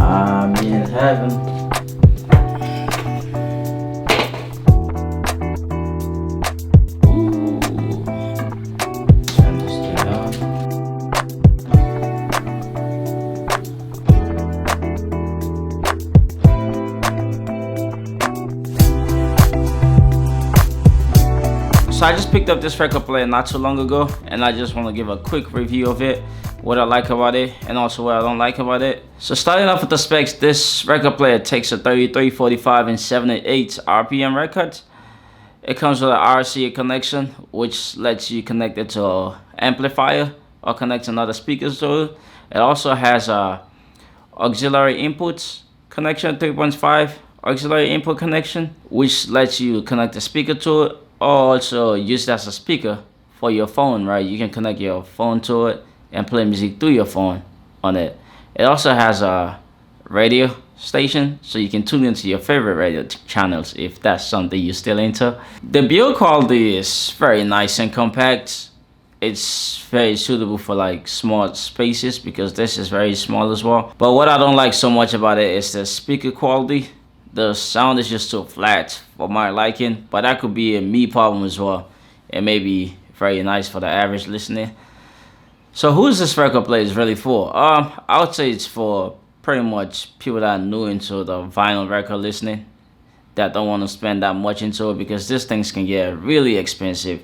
I'm in heaven. Ooh. Turn this thing on. So I just picked up this record player not too long ago, and I just want to give a quick review of it, what I like about it, and also what I don't like about it. So starting off with the specs, this record player takes a 33, 45, and 78 RPM record. It comes with an RCA connection, which lets you connect it to an amplifier or connect another speakers to it. It also has a auxiliary inputs connection, 3.5 auxiliary input connection, which lets you connect the speaker to it, or also use it as a speaker for your phone, right? You can connect your phone to it and play music through your phone on it. It also has a radio station, so you can tune into your favorite radio channels if that's something you're still into. The build quality is very nice and compact. It's very suitable for like small spaces because this is very small as well. But what I don't like so much about it is the speaker quality. The sound is just too flat for my liking, but that could be a me problem as well. It may be very nice for the average listener. So who is this record player is really for? I would say it's for pretty much people that are new into the vinyl record listening, that don't want to spend that much into it, because these things can get really expensive.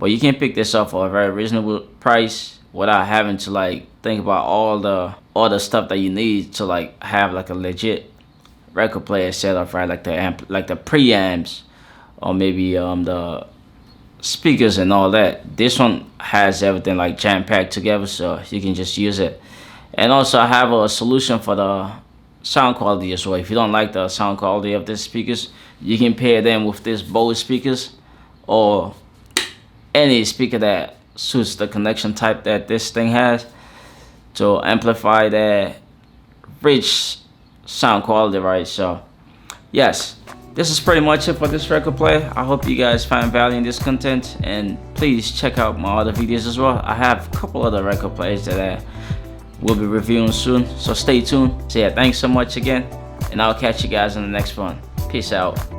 But you can pick this up for a very reasonable price without having to like think about all the stuff that you need to like have like a legit record player setup, right? Like the preamps, or maybe the speakers and all that. This one has everything like jam packed together, so you can just use it. And also I have a solution for the sound quality as well. If you don't like the sound quality of these speakers, you can pair them with these Bose speakers or any speaker that suits the connection type that this thing has to amplify that rich sound quality, right? So yes, this is pretty much it for this record player. I hope you guys find value in this content, and please check out my other videos as well. I have a couple other record players that I will be reviewing soon, so stay tuned. So yeah, thanks so much again, and I'll catch you guys in the next one. Peace out.